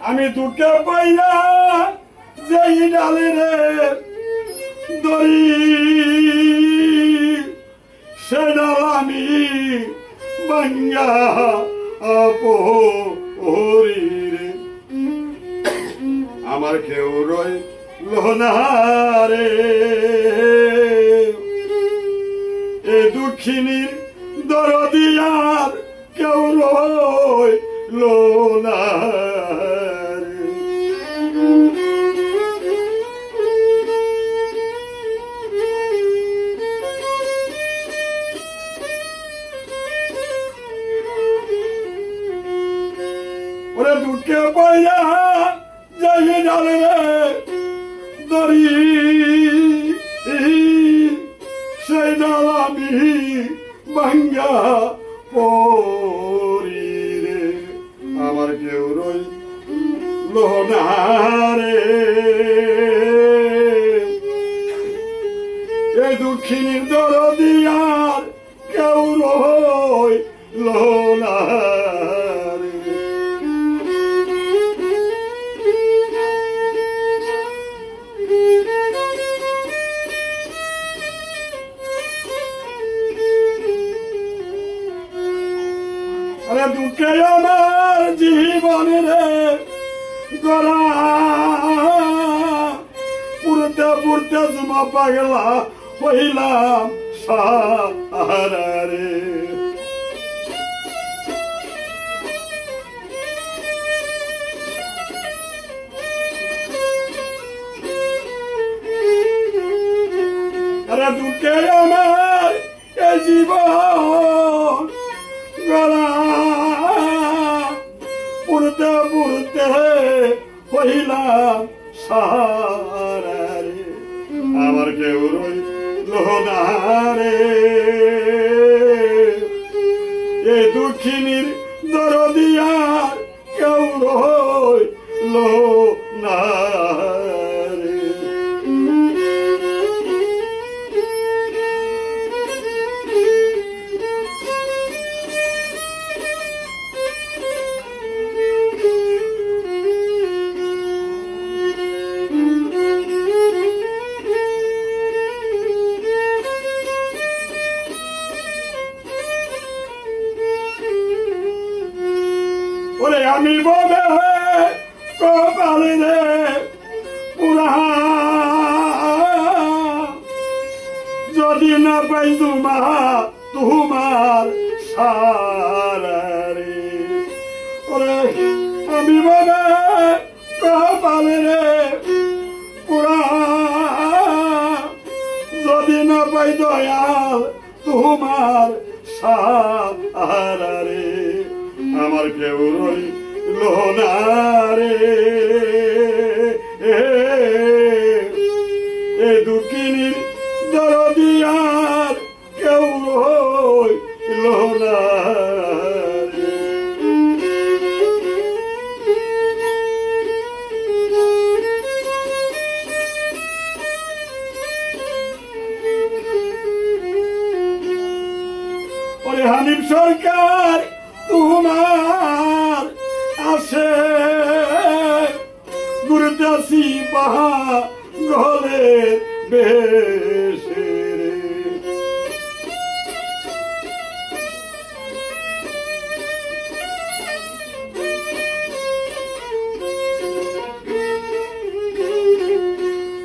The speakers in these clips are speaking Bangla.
আমি দুঃখে পাইয়া যেই ডালে রে দড়ি সে ডাল আমি ভাঙ্গা পড়ি রে আমার কেউ রইল না রে এ দুঃখিনীর দরদি আর কেউ রইল না রে ওরে দুঃখে পাইয়া যাই ডালে রে দড়ি সেই ডাল আমি ভাঙ্গা পড়ি রে আমার কেউ রইল না রে এ দুঃখিনীর দরদি আর কেউ রইল না রে আরে দুঃখে আমার জীবনে রে গলা পুরতে পুরতে জমা পাগলা হইলাম সারা রে আরে দুঃখে আমার এ জীবন গলা পুরতে পুরতে হইলাম সারা রে আমার কেউ রইল না রে এ দুঃখিনীর দরদি আর কেউ রইল না রে ওরে আমি বলে কপালে রে পুরা যদি না পাই তোমার সারা রে ওরে আমি বলে কপালে রে পুরা যদি না পাই দয়াল তোমার সারা রে আমার কেউ রইল না রে এ দুঃখিনীর দরদি আর কেউ রইল না রে ওরে হানিফ সরকার তোমার আসে গুরুদাসী বাহা গলে বেশে রে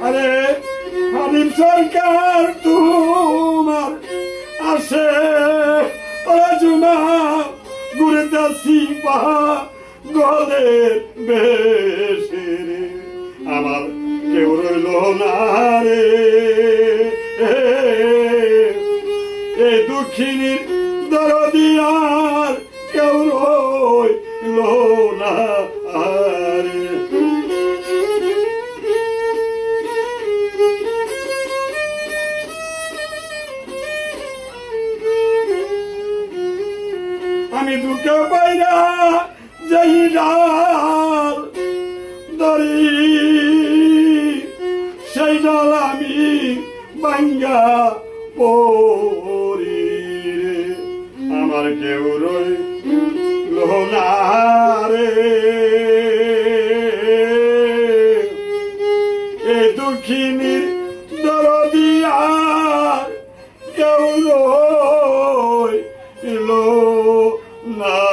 আরে হানিফ সরকার তোমার আসে জুমা গুরুদাসী বাহা গলে বেশে রে আমার কেউ রইল না রে এ দুঃখিনীর দরদি আর কেউ রইল না রে আমি দুঃখে পাইরা যেই ডাল দড়ি সেই ডাল আমি ভাঙ্গা পড়ি রে আমার কেউ রইল না রে কেউ রইল না।